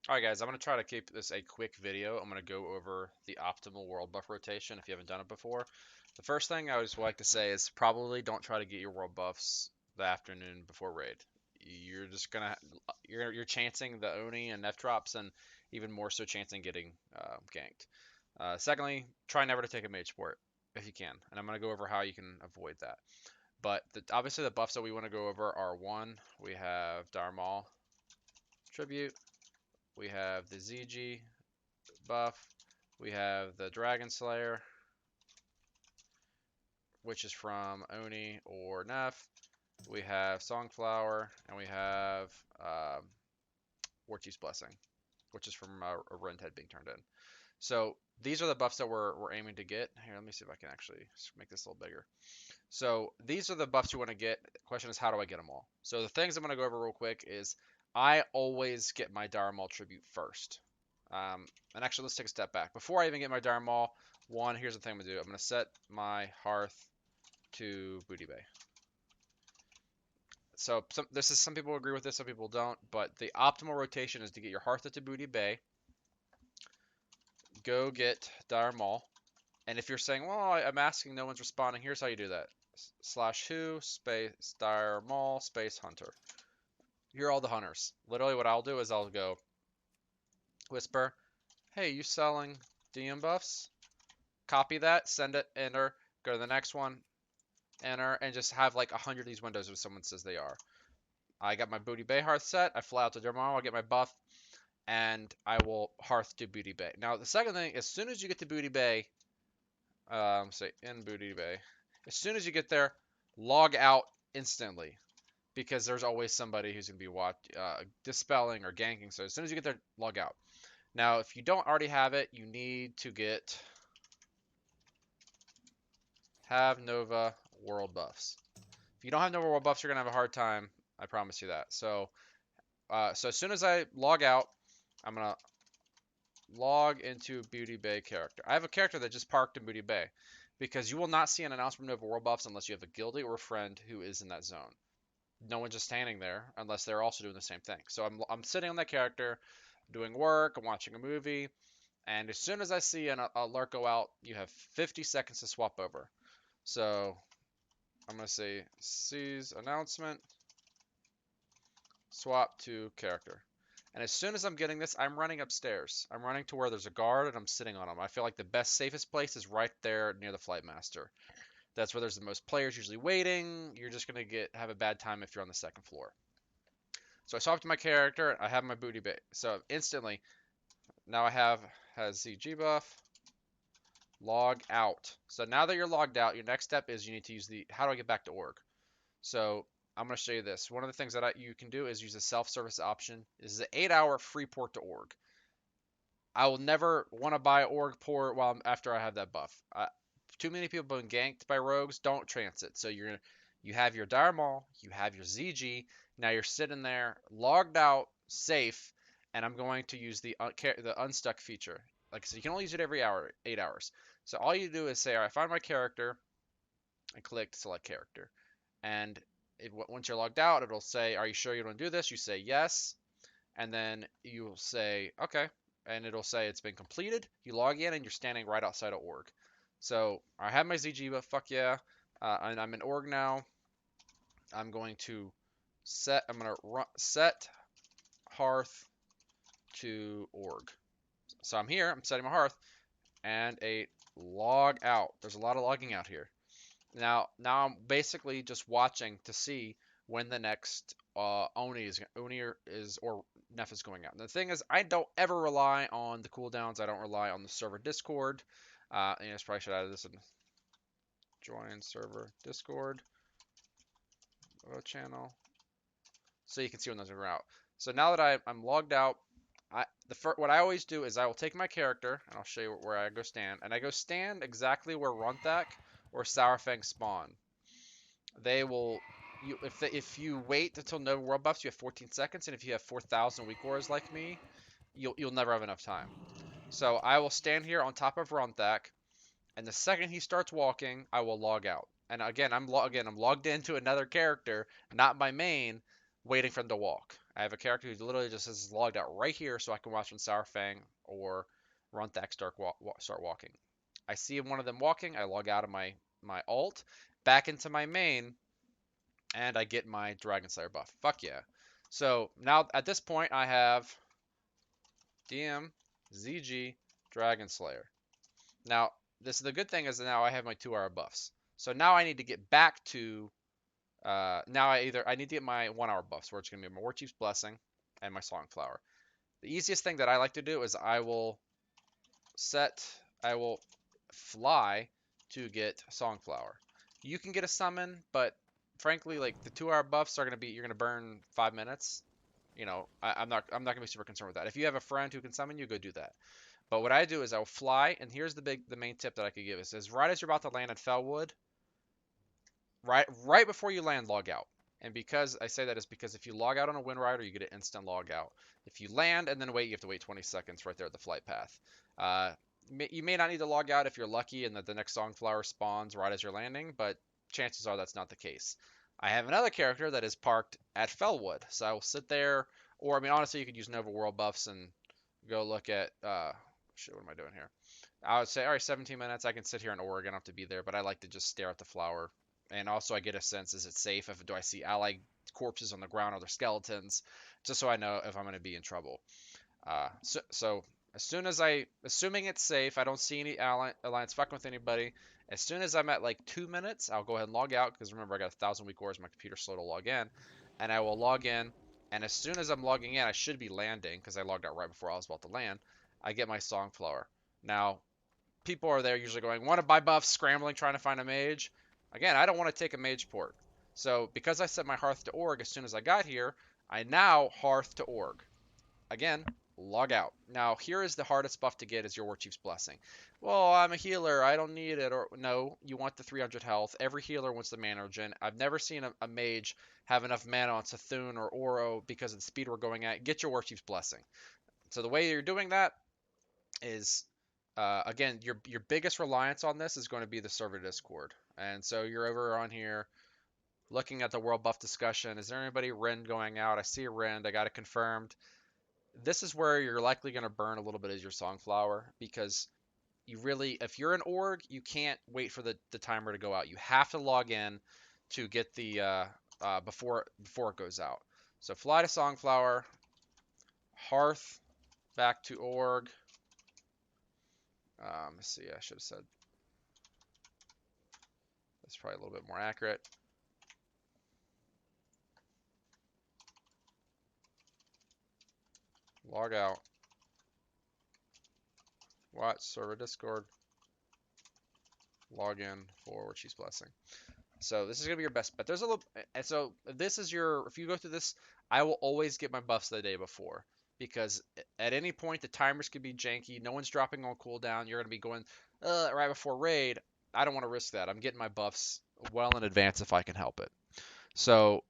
Alright guys, I'm going to try to keep this a quick video. I'm going to go over the optimal world buff rotation if you haven't done it before. The first thing I always like to say is probably don't try to get your world buffs the afternoon before raid. You're just gonna you're chancing the Oni and F drops and even more so chancing getting ganked. Secondly, try never to take a mage port if you can, and I'm gonna go over how you can avoid that. But obviously the buffs that we want to go over are one, we have Dharmal Tribute, we have the ZG buff, we have the Dragon Slayer, which is from Oni or Neff. We have Songflower, and we have um, War Chief's Blessing, which is from a Rendhead being turned in. So these are the buffs that we're aiming to get. Here, let me see if I can actually make this a little bigger. So these are the buffs you want to get. The question is, how do I get them all? So the things I'm going to go over real quick is I always get my Dharma tribute first. And actually, let's take a step back. Before I even get my Dharma, one, here's the thing I'm going to do. I'm going to set my Hearth to Booty Bay. So some people agree with this, some people don't. But the optimal rotation is to get your Hearth to Booty Bay, go get Dire Maul, and if you're saying, well, I'm asking, no one's responding, here's how you do that: slash who space Dire Maul space Hunter. Here are all the hunters. Literally, what I'll do is I'll go whisper, hey, you selling DM buffs? Copy that, send it, enter, go to the next one, enter, and just have like 100 of these windows if someone says they are. I got my Booty Bay Hearth set. I fly out to Dermar. I'll get my buff, and I will Hearth to Booty Bay. Now, the second thing, as soon as you get to Booty Bay, say in Booty Bay, as soon as you get there, log out instantly because there's always somebody who's going to be dispelling or ganking. So as soon as you get there, log out. Now, if you don't already have it, you need to have Nova world buffs. If you don't have Nova world buffs, you're going to have a hard time. I promise you that. So as soon as I log out, I'm gonna log into Booty Bay character. I have a character that just parked in Booty Bay because you will not see an announcement of world buffs unless you have a guildie or a friend who is in that zone. No one's just standing there unless they're also doing the same thing. So I'm sitting on that character, doing work, I'm watching a movie, and as soon as I see an alert go out, you have 50 seconds to swap over. So I'm gonna say sees announcement, swap to character. And as soon as I'm getting this, I'm running upstairs. I'm running to where there's a guard and I'm sitting on him. I feel like the best, safest place is right there near the flight master. That's where there's the most players usually waiting. You're just gonna have a bad time if you're on the second floor. So I swap to my character. I have my booty bait. So instantly, now I has ZG buff. Log out. So now that you're logged out, your next step is you need to use the how do I get back to org? So I'm going to show you this. One of the things that you can do is use the self-service option. This is an 8-hour free port to org. I will never want to buy org port after I have that buff. Too many people have been ganked by rogues. Don't trance it. So you have your Dire Maul, you have your ZG. Now you're sitting there logged out, safe, and I'm going to use the unstuck feature. Like I said, you can only use it every hour, 8 hours. So all you do is say, all right, find my character, and click select character. And once you're logged out, it'll say, are you sure you want to do this? You say yes, and then you'll say, okay, and it'll say it's been completed. You log in, and you're standing right outside of org. So I have my ZG, but fuck yeah, and I'm in org now. I'm going to set hearth to org. So I'm here, I'm setting my hearth, and a log out. There's a lot of logging out here. Now I'm basically just watching to see when the next Oni is or Neff is going out. And the thing is, I don't ever rely on the cooldowns. I don't rely on the server Discord. I probably should add this in join server Discord channel so you can see when those are out. So now that I'm logged out, what I always do is I will take my character and I'll show you where I go stand, and I go stand exactly where Runthak or Sourfang spawn. They will if you wait until no world buffs, you have 14 seconds, and if you have 4,000 weak auras like me, you'll never have enough time. So I will stand here on top of Ronthak, and the second he starts walking, I will log out. And again, I'm logged into another character, not my main. waiting for them to walk. I have a character who literally just is logged out right here so I can watch when Sourfang or Runthak start walking. I see one of them walking, I log out of my alt, back into my main, and I get my Dragon Slayer buff. Fuck yeah. So now at this point I have DM, ZG, Dragon Slayer. Now, this is the good thing is that now I have my 2-hour buffs. So now I need to get back to now I need to get my 1-hour buffs, where it's gonna be my War Chief's Blessing and my Songflower. The easiest thing that I like to do is I will fly to get Songflower. You can get a summon, but frankly, like the 2-hour buffs are you're gonna burn 5 minutes. You know, I'm not gonna be super concerned with that. If you have a friend who can summon you, go do that. But what I do is I will fly, and here's the main tip that I could give is right as you're about to land at Felwood, right before you land, log out. And because I say that is because if you log out on a Wind Rider, you get an instant log out. If you land and then wait, you have to wait 20 seconds right there at the flight path. You may not need to log out if you're lucky and that the next Songflower spawns right as you're landing, but chances are that's not the case. I have another character that is parked at Felwood, so I will sit there, or I mean, honestly, you could use Nova World buffs and go look at, shit, what am I doing here? I would say, all right, 17 minutes, I can sit here in Oregon, I don't have to be there, but I like to just stare at the flower. And also I get a sense, is it safe? Do I see allied corpses on the ground? Are there skeletons? Just so I know if I'm going to be in trouble. So assuming it's safe, I don't see any alliance fucking with anybody. As soon as I'm at like 2 minutes, I'll go ahead and log out, because remember I got 1,000 weak ores, my computer's slow to log in. And I will log in, and as soon as I'm logging in, I should be landing, because I logged out right before I was about to land. I get my Songflower. Now, people are there usually going, want to buy buffs, scrambling, trying to find a mage. Again, I don't want to take a mage port. So because I set my Hearth to Org as soon as I got here, I now Hearth to Org. Again, log out. Now, here is the hardest buff to get is your War Chief's Blessing. Well, I'm a healer, I don't need it. Or no, you want the 300 health. Every healer wants the mana regen. I've never seen a mage have enough mana on Sethune or Oro because of the speed we're going at. Get your War Chief's Blessing. So the way you're doing that is again, your biggest reliance on this is going to be the server Discord. And so you're over on here looking at the world buff discussion. Is there anybody Rend going out? I see a Rend. I got it confirmed. This is where you're likely going to burn a little bit as your Songflower, because you really, if you're an org, you can't wait for the timer to go out. You have to log in to get the before it goes out. So fly to Songflower, Hearth, back to org. Let's see, I should have said that's probably a little bit more accurate. Log out. Watch server Discord. Log in for War Chief's Blessing. So this is gonna be your best bet. There's a little, and so this is your. If you go through this, I will always get my buffs the day before, because at any point the timers could be janky. No one's dropping on cooldown. You're gonna be going right before raid. I don't want to risk that. I'm getting my buffs well in advance if I can help it. So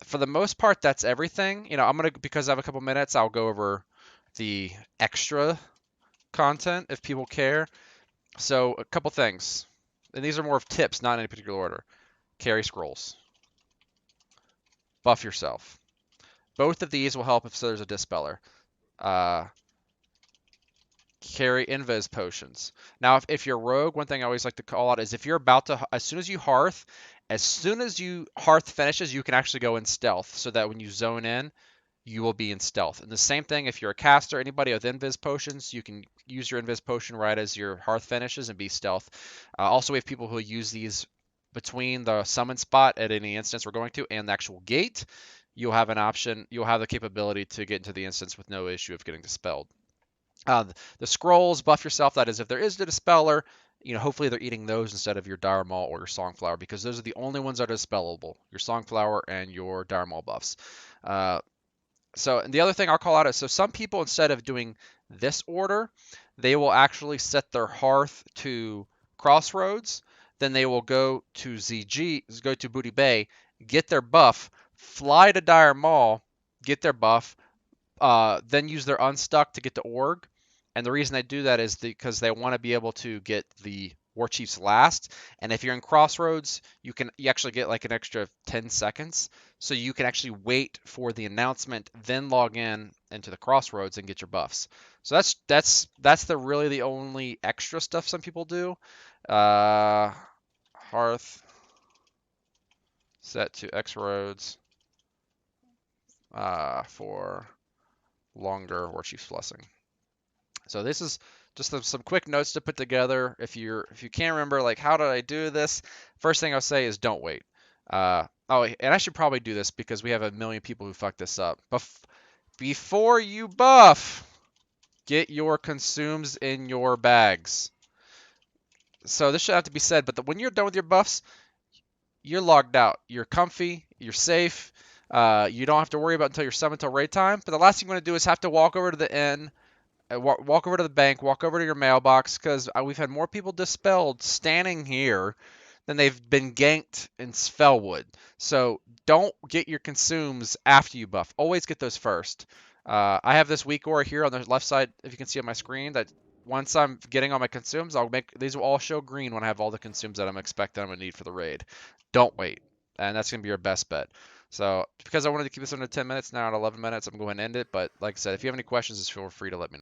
for the most part, that's everything. You know, because I have a couple minutes, I'll go over the extra content if people care. So a couple things, and these are more of tips, not in any particular order. Carry scrolls. Buff yourself. Both of these will help if there's a dispeller. Carry invis potions. Now, if you're rogue, one thing I always like to call out is if you're about to, as soon as you hearth finishes, you can actually go in stealth, so that when you zone in, you will be in stealth. And the same thing if you're a caster, anybody with invis potions, you can use your invis potion right as your hearth finishes and be stealth. Also, we have people who use these between the summon spot at any instance we're going to and the actual gate. You'll have an option, you'll have the capability to get into the instance with no issue of getting dispelled. The scrolls, buff yourself. That is, if there is the dispeller, you know, hopefully they're eating those instead of your Dire Maul or your Songflower, because those are the only ones that are dispellable. Your Songflower and your Dire Maul buffs. And the other thing I'll call out is, so some people, instead of doing this order, they will actually set their Hearth to Crossroads. Then they will go to ZG, go to Booty Bay, get their buff, fly to Dire Maul, get their buff, then use their Unstuck to get to Org. And the reason they do that is because they want to be able to get the War Chiefs last. And if you're in Crossroads, you actually get like an extra 10 seconds. So you can actually wait for the announcement, then log in into the Crossroads and get your buffs. So that's really the only extra stuff some people do. Hearth set to X roads for longer War Chief's Blessing. So this is just some quick notes to put together. If you can't remember, like, how did I do this? First thing I'll say is don't wait. Oh, and I should probably do this because we have a million people who fuck this up. Before you buff, get your consumes in your bags. So this should have to be said, but when you're done with your buffs, you're logged out. You're comfy. You're safe. You don't have to worry about until you're summoned until raid time. But the last thing you want to do is have to walk over to the inn, walk over to the bank, walk over to your mailbox, because we've had more people dispelled standing here than they've been ganked in Spellwood. So don't get your consumes after you buff. Always get those first. I have this weak aura here on the left side, if you can see on my screen, that once I'm getting all my consumes, these will all show green when I have all the consumes that I'm expecting I'm gonna need for the raid. Don't wait, and that's gonna be your best bet. So because I wanted to keep this under 10 minutes, now at 11 minutes, I'm going to end it. But like I said, if you have any questions, just feel free to let me know.